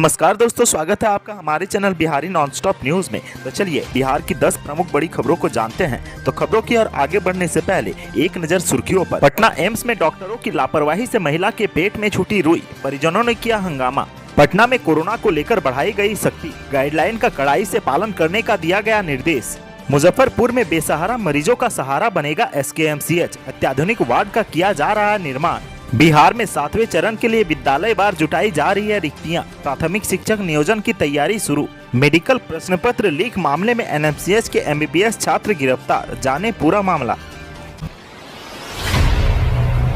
नमस्कार दोस्तों, स्वागत है आपका हमारे चैनल बिहारी नॉनस्टॉप न्यूज में। तो चलिए बिहार की 10 प्रमुख बड़ी खबरों को जानते हैं। तो खबरों की ओर आगे बढ़ने से पहले एक नजर सुर्खियों पर। पटना एम्स में डॉक्टरों की लापरवाही से महिला के पेट में छूटी रुई, परिजनों ने किया हंगामा। पटना में कोरोना को लेकर बढ़ाई गई सख्ती, गाइडलाइन का कड़ाई से पालन करने का दिया गया निर्देश। मुजफ्फरपुर में बेसहारा मरीजों का सहारा बनेगा एसकेएमसीएच, अत्याधुनिक वार्ड का किया जा रहा है निर्माण। बिहार में 7वें चरण के लिए विद्यालय वार जुटाई जा रही है रिक्तियां, प्राथमिक शिक्षक नियोजन की तैयारी शुरू। मेडिकल प्रश्न पत्र लीक मामले में एनएमसीएच के एमबीबीएस छात्र गिरफ्तार, जाने पूरा मामला।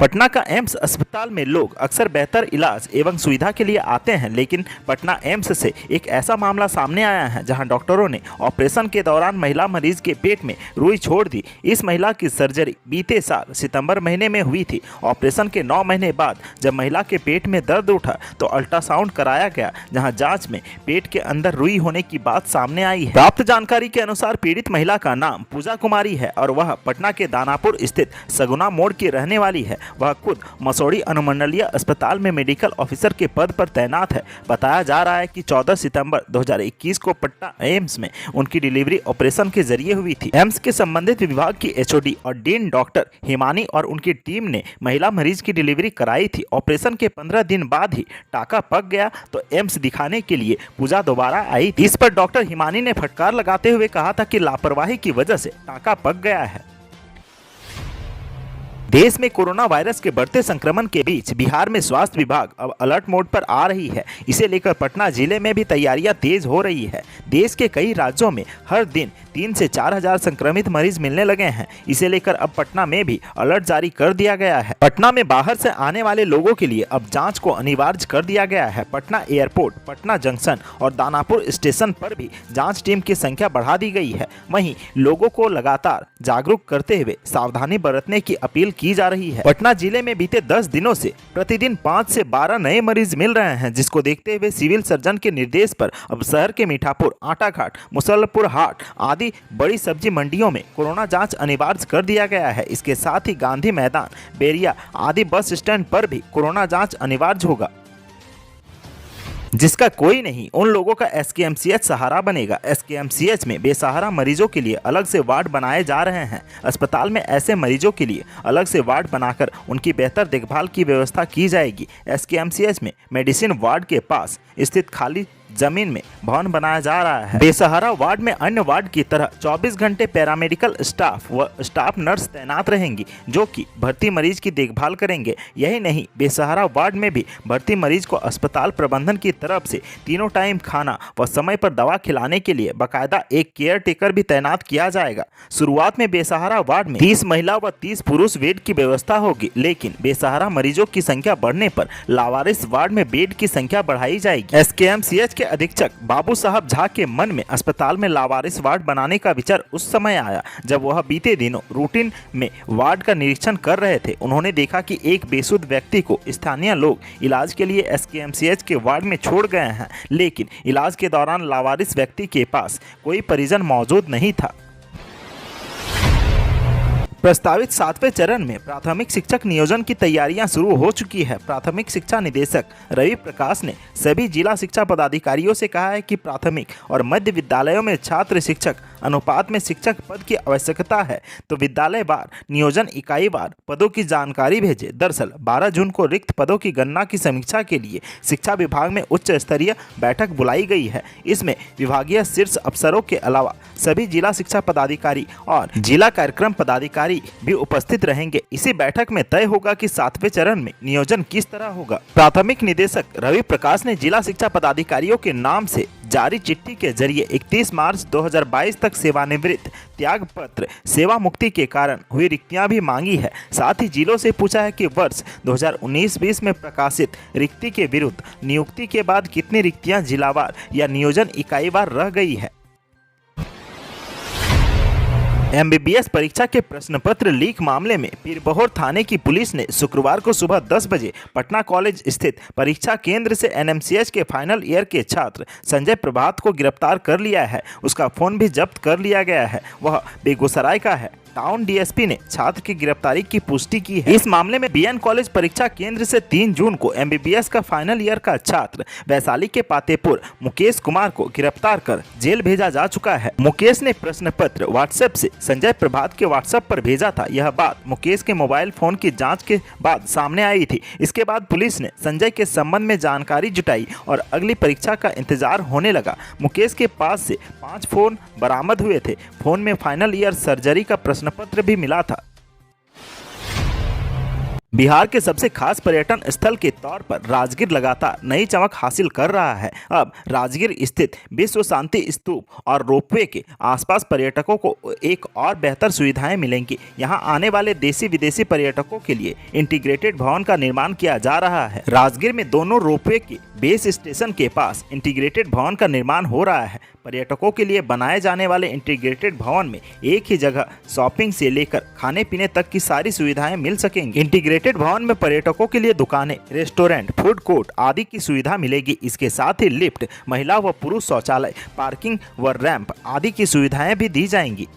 पटना का एम्स अस्पताल में लोग अक्सर बेहतर इलाज एवं सुविधा के लिए आते हैं, लेकिन पटना एम्स से एक ऐसा मामला सामने आया है जहां डॉक्टरों ने ऑपरेशन के दौरान महिला मरीज के पेट में रुई छोड़ दी। इस महिला की सर्जरी बीते साल सितंबर महीने में हुई थी। ऑपरेशन के 9 महीने बाद जब महिला के पेट में दर्द उठा तो अल्ट्रासाउंड कराया गया, जहाँ जाँच में पेट के अंदर रुई होने की बात सामने आई है। प्राप्त जानकारी के अनुसार पीड़ित महिला का नाम पूजा कुमारी है और वह पटना के दानापुर स्थित सगुना मोड़ की रहने वाली है। वह खुद मसौड़ी अनुमंडलीय अस्पताल में मेडिकल ऑफिसर के पद पर तैनात है। बताया जा रहा है कि 14 सितंबर 2021 को पटना एम्स में उनकी डिलीवरी ऑपरेशन के जरिए हुई थी। एम्स के संबंधित विभाग की एचओडी और डीन डॉक्टर हिमानी और उनकी टीम ने महिला मरीज की डिलीवरी कराई थी। ऑपरेशन के 15 दिन बाद ही टाका पक गया तो एम्स दिखाने के लिए पूजा दोबारा आई। इस पर डॉक्टर हिमानी ने फटकार लगाते हुए कहा था कि लापरवाही की वजह से टाका पक गया है। देश में कोरोना वायरस के बढ़ते संक्रमण के बीच बिहार में स्वास्थ्य विभाग अब अलर्ट मोड पर आ रही है। इसे लेकर पटना जिले में भी तैयारियां तेज हो रही है। देश के कई राज्यों में हर दिन 3 से 4 हजार संक्रमित मरीज मिलने लगे हैं। इसे लेकर अब पटना में भी अलर्ट जारी कर दिया गया है। पटना में बाहर से आने वाले लोगों के लिए अब जाँच को अनिवार्य कर दिया गया है। पटना एयरपोर्ट, पटना जंक्शन और दानापुर स्टेशन पर भी जाँच टीम की संख्या बढ़ा दी गई है। वहीं लोगों को लगातार जागरूक करते हुए सावधानी बरतने की अपील की जा रही है। पटना जिले में बीते 10 दिनों से प्रतिदिन 5 से 12 नए मरीज मिल रहे हैं, जिसको देखते हुए सिविल सर्जन के निर्देश पर अब शहर के मीठापुर, आटाघाट, मुसल्लपुर हाट आदि बड़ी सब्जी मंडियों में कोरोना जांच अनिवार्य कर दिया गया है। इसके साथ ही गांधी मैदान, बेरिया आदि बस स्टैंड पर भी कोरोना जांच अनिवार्य होगा, जिसका कोई नहीं उन लोगों का एसकेएमसीएच सहारा बनेगा। एसकेएमसीएच में बेसहारा मरीजों के लिए अलग से वार्ड बनाए जा रहे हैं। अस्पताल में ऐसे मरीजों के लिए अलग से वार्ड बनाकर उनकी बेहतर देखभाल की व्यवस्था की जाएगी। एसकेएमसीएच में मेडिसिन वार्ड के पास स्थित खाली जमीन में भवन बनाया जा रहा है। बेसहारा वार्ड में अन्य वार्ड की तरह 24 घंटे पैरामेडिकल स्टाफ व स्टाफ नर्स तैनात रहेंगी, जो कि भर्ती मरीज की देखभाल करेंगे। यही नहीं, बेसहारा वार्ड में भी भर्ती मरीज को अस्पताल प्रबंधन की तरफ से तीनों टाइम खाना व समय पर दवा खिलाने के लिए बाकायदा एक केयर टेकर भी तैनात किया जाएगा। शुरुआत में बेसहारा वार्ड में 30 महिला व 30 पुरुष बेड की व्यवस्था होगी, लेकिन बेसहारा मरीजों की संख्या बढ़ने पर लावारिस वार्ड में बेड की संख्या बढ़ाई जाएगी। एसकेएमसीएच के अधीक्षक बाबू साहब झा के मन में अस्पताल में लावारिस वार्ड बनाने का विचार उस समय आया जब वह बीते दिनों रूटीन में वार्ड का निरीक्षण कर रहे थे। उन्होंने देखा कि एक बेसुध व्यक्ति को स्थानीय लोग इलाज के लिए एसकेएमसीएच के वार्ड में छोड़ गए हैं, लेकिन इलाज के दौरान लावारिस व्यक्ति के पास कोई परिजन मौजूद नहीं था। प्रस्तावित 7वें चरण में प्राथमिक शिक्षक नियोजन की तैयारियां शुरू हो चुकी है। प्राथमिक शिक्षा निदेशक रवि प्रकाश ने सभी जिला शिक्षा पदाधिकारियों से कहा है कि प्राथमिक और मध्य विद्यालयों में छात्र शिक्षक अनुपात में शिक्षक पद की आवश्यकता है, तो विद्यालय वार नियोजन इकाई वार पदों की जानकारी भेजे। दरअसल 12 जून को रिक्त पदों की गणना की समीक्षा के लिए शिक्षा विभाग में उच्च स्तरीय बैठक बुलाई गई है। इसमें विभागीय शीर्ष अफसरों के अलावा सभी जिला शिक्षा पदाधिकारी और जिला कार्यक्रम पदाधिकारी भी उपस्थित रहेंगे। इसी बैठक में तय होगा कि 7वें चरण में नियोजन किस तरह होगा। प्राथमिक निदेशक रवि प्रकाश ने जिला शिक्षा पदाधिकारियों के नाम से जारी चिट्ठी के जरिए 31 मार्च 2022 तक सेवानिवृत्त, त्याग पत्र, सेवा मुक्ति के कारण हुई रिक्तियां भी मांगी है। साथ ही जिलों से पूछा है कि वर्ष 2019-20 में प्रकाशित रिक्ति के विरुद्ध नियुक्ति के बाद कितनी रिक्तियां जिलावार या नियोजन इकाईवार रह गई है। एमबीबीएस परीक्षा के प्रश्न पत्र लीक मामले में पीरबहोर थाने की पुलिस ने शुक्रवार को सुबह 10 बजे पटना कॉलेज स्थित परीक्षा केंद्र से एनएमसीएच के फाइनल ईयर के छात्र संजय प्रभात को गिरफ्तार कर लिया है। उसका फोन भी जब्त कर लिया गया है। वह बेगूसराय का है। टाउन डीएसपी ने छात्र की गिरफ्तारी की पुष्टि की है। इस मामले में बीएन कॉलेज परीक्षा केंद्र से 3 जून को एमबीबीएस का फाइनल ईयर का छात्र वैशाली के पातेपुर मुकेश कुमार को गिरफ्तार कर जेल भेजा जा चुका है। मुकेश ने प्रश्न पत्र व्हाट्सएप से संजय प्रभात के व्हाट्सएप पर भेजा था। यह बात मुकेश के मोबाइल फोन की जांच के बाद सामने आई थी। इसके बाद पुलिस ने संजय के संबंध में जानकारी जुटाई और अगली परीक्षा का इंतजार होने लगा। मुकेश के पास से 5 फोन बरामद हुए थे। फोन में फाइनल ईयर सर्जरी का प्रश्न पत्र भी मिला था। बिहार के सबसे खास पर्यटन स्थल के तौर पर राजगीर लगातार नई चमक हासिल कर रहा है। अब राजगीर स्थित विश्व शांति स्तूप और रोपवे के आसपास पर्यटकों को एक और बेहतर सुविधाएं मिलेंगी। यहां आने वाले देशी विदेशी पर्यटकों के लिए इंटीग्रेटेड भवन का निर्माण किया जा रहा है। राजगीर में दोनों रोपवे के बेस स्टेशन के पास इंटीग्रेटेड भवन का निर्माण हो रहा है। पर्यटकों के लिए बनाए जाने वाले इंटीग्रेटेड भवन में एक ही जगह शॉपिंग से लेकर खाने पीने तक की सारी सुविधाएं मिल सकेंगी। इंटीग्रेटेड भवन में पर्यटकों के लिए दुकानें, रेस्टोरेंट, फूड कोर्ट आदि की सुविधा मिलेगी। इसके साथ ही लिफ्ट, महिला व पुरुष शौचालय, पार्किंग व रैंप आदि की सुविधाएं भी दी जाएंगी।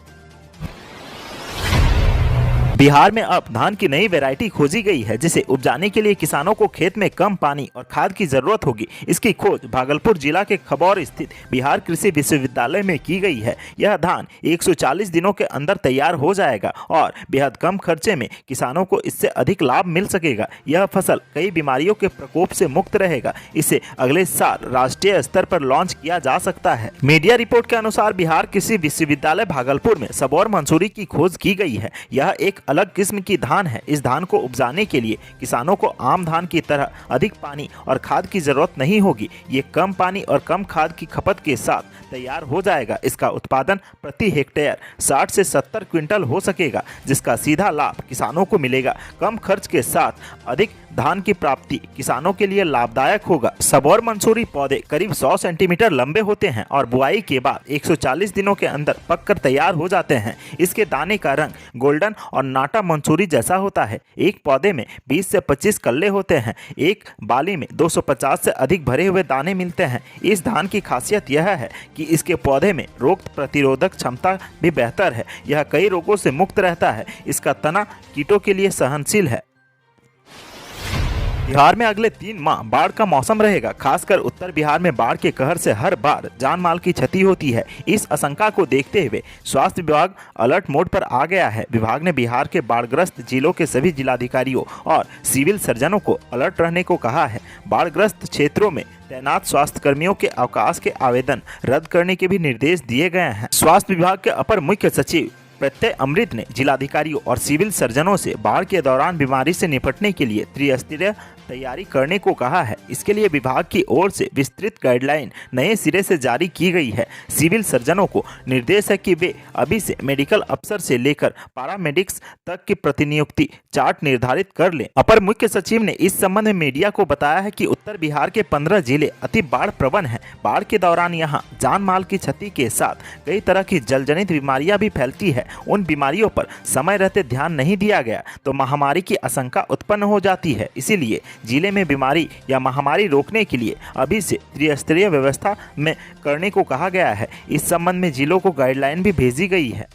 बिहार में अब धान की नई वैरायटी खोजी गई है जिसे उपजाने के लिए किसानों को खेत में कम पानी और खाद की जरूरत होगी। इसकी खोज भागलपुर जिला के खबौर स्थित बिहार कृषि विश्वविद्यालय में की गई है। यह धान 140 दिनों के अंदर तैयार हो जाएगा और बेहद कम खर्चे में किसानों को इससे अधिक लाभ मिल सकेगा। यह फसल कई बीमारियों के प्रकोप से मुक्त रहेगा। इसे अगले साल राष्ट्रीय स्तर पर लॉन्च किया जा सकता है। मीडिया रिपोर्ट के अनुसार बिहार कृषि विश्वविद्यालय भागलपुर में सबौर मंसूरी की खोज की गई है। यह एक अलग किस्म की धान है। इस धान को उपजाने के लिए किसानों को आम धान की तरह अधिक पानी और खाद की जरूरत नहीं होगी। ये कम पानी और कम खाद की खपत के साथ तैयार हो जाएगा। इसका उत्पादन प्रति हेक्टेयर 60 से 70 क्विंटल हो सकेगा, जिसका सीधा लाभ किसानों को मिलेगा। कम खर्च के साथ अधिक धान की प्राप्ति किसानों के लिए लाभदायक होगा। सबौर मंसूरी पौधे करीब 100 सेंटीमीटर लंबे होते हैं और बुआई के बाद 140 दिनों के अंदर पककर तैयार हो जाते हैं। इसके दाने का रंग गोल्डन और नाटा मंसूरी जैसा होता है। एक पौधे में 20 से 25 कल्ले होते हैं। एक बाली में 250 से अधिक भरे हुए दाने मिलते हैं। इस धान की खासियत यह है कि इसके पौधे में रोग प्रतिरोधक क्षमता भी बेहतर है। यह कई रोगों से मुक्त रहता है। इसका तना कीटों के लिए सहनशील है। बिहार में अगले 3 माह बाढ़ का मौसम रहेगा। खासकर उत्तर बिहार में बाढ़ के कहर से हर बार जान माल की क्षति होती है। इस आशंका को देखते हुए स्वास्थ्य विभाग अलर्ट मोड पर आ गया है। विभाग ने बिहार के बाढ़ग्रस्त जिलों के सभी जिलाधिकारियों और सिविल सर्जनों को अलर्ट रहने को कहा है। बाढ़ग्रस्त क्षेत्रों में तैनात स्वास्थ्य कर्मियों के अवकाश के आवेदन रद्द करने के भी निर्देश दिए गए हैं। स्वास्थ्य विभाग के अपर मुख्य सचिव प्रत्यय अमृत ने जिलाधिकारियों और सिविल सर्जनों से बाढ़ के दौरान बीमारी से निपटने के लिए त्रिस्तरीय तैयारी करने को कहा है। इसके लिए विभाग की ओर से विस्तृत गाइडलाइन नए सिरे से जारी की गई है। सिविल सर्जनों को निर्देश है कि वे अभी से मेडिकल अफसर से लेकर पैरामेडिक्स तक की प्रतिनियुक्ति चार्ट निर्धारित कर लें। अपर मुख्य सचिव ने इस संबंध में मीडिया को बताया है कि उत्तर बिहार के 15 जिले अति बाढ़ प्रवण हैं। बाढ़ के दौरान यहाँ जान माल की क्षति के साथ कई तरह की जलजनित बीमारियां भी फैलती है। उन बीमारियों पर समय रहते ध्यान नहीं दिया गया तो महामारी की आशंका उत्पन्न हो जाती है। इसीलिए जिले में बीमारी या महामारी रोकने के लिए अभी से त्रिस्तरीय व्यवस्था में करने को कहा गया है। इस संबंध में जिलों को गाइडलाइन भी भेजी गई है।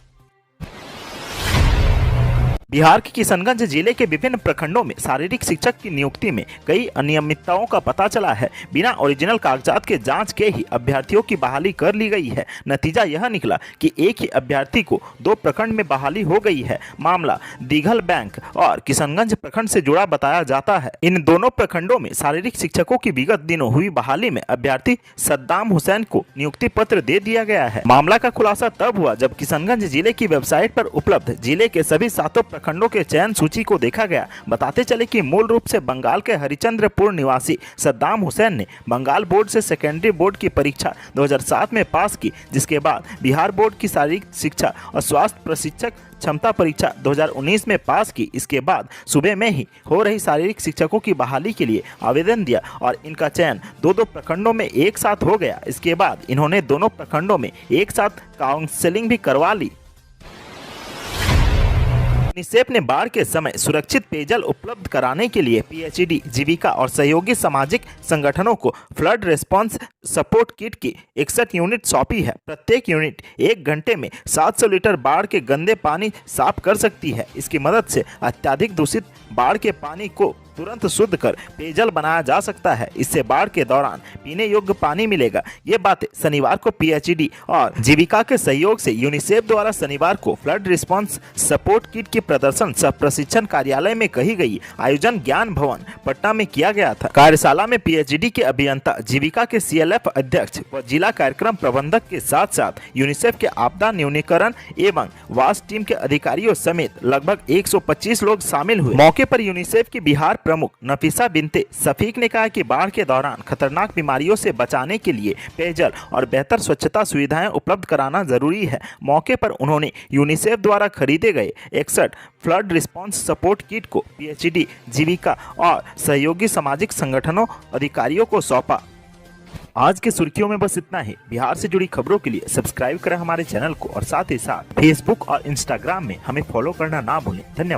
बिहार के किशनगंज जिले के विभिन्न प्रखंडों में शारीरिक शिक्षक की नियुक्ति में कई अनियमितताओं का पता चला है। बिना ओरिजिनल कागजात के जांच के ही अभ्यर्थियों की बहाली कर ली गई है। नतीजा यह निकला कि एक ही अभ्यर्थी को 2 प्रखंड में बहाली हो गई है। मामला दिघल बैंक और किशनगंज प्रखंड से जुड़ा बताया जाता है। इन दोनों प्रखंडों में शारीरिक शिक्षकों की विगत दिनों हुई बहाली में अभ्यर्थी सद्दाम हुसैन को नियुक्ति पत्र दे दिया गया है। मामला का खुलासा तब हुआ जब किशनगंज जिले की वेबसाइट पर उपलब्ध जिले के सभी 7 प्रखंडों के चयन सूची को देखा गया। बताते चले कि मूल रूप से बंगाल के हरिचंद्रपुर निवासी सद्दाम हुसैन ने बंगाल बोर्ड से सेकेंडरी बोर्ड की परीक्षा 2007 में पास की, जिसके बाद बिहार बोर्ड की शारीरिक शिक्षा और स्वास्थ्य प्रशिक्षक क्षमता परीक्षा 2019 में पास की। इसके बाद सूबे में ही हो रही शारीरिक शिक्षकों की बहाली के लिए आवेदन दिया और इनका चयन 2 प्रखंडों में एक साथ हो गया। इसके बाद इन्होंने दोनों प्रखंडों में एक साथ काउंसलिंग भी करवा ली। यूनिसेफ ने बाढ़ के समय सुरक्षित पेयजल उपलब्ध कराने के लिए पीएचईडी, जीविका और सहयोगी सामाजिक संगठनों को फ्लड रिस्पांस सपोर्ट किट की 61 यूनिट सौंपी है। प्रत्येक यूनिट 1 घंटे में 700 लीटर बाढ़ के गंदे पानी साफ कर सकती है। इसकी मदद से अत्यधिक दूषित बाढ़ के पानी को तुरंत शुद्ध कर पेयजल बनाया जा सकता है। इससे बाढ़ के दौरान पीने योग्य पानी मिलेगा। ये बातें शनिवार को पीएचईडी और जीविका के सहयोग से यूनिसेफ द्वारा शनिवार को फ्लड रिस्पांस सपोर्ट किट के प्रदर्शन सह प्रशिक्षण कार्यालय में कही गई। आयोजन ज्ञान भवन पटना में किया गया था। कार्यशाला में पीएचईडी के अभियंता, जीविका के सीएलएफ अध्यक्ष व जिला कार्यक्रम प्रबंधक के साथ साथ यूनिसेफ के आपदा न्यूनीकरण एवं वास टीम के अधिकारियों समेत लगभग 125 लोग शामिल हुए। मौके पर यूनिसेफ की बिहार प्रमुख नफीसा बिनते शफीक ने कहा कि बाढ़ के दौरान खतरनाक बीमारियों से बचाने के लिए पेयजल और बेहतर स्वच्छता सुविधाएं उपलब्ध कराना जरूरी है। मौके पर उन्होंने यूनिसेफ द्वारा खरीदे गए 61 फ्लड रिस्पांस सपोर्ट किट को पीएचईडी, जीविका और सहयोगी सामाजिक संगठनों अधिकारियों को सौंपा। आज के सुर्खियों में बस इतना ही। बिहार से जुड़ी खबरों के लिए सब्सक्राइब करें हमारे चैनल को और साथ ही साथ फेसबुक और इंस्टाग्राम में हमें फॉलो करना ना भूलें। धन्यवाद।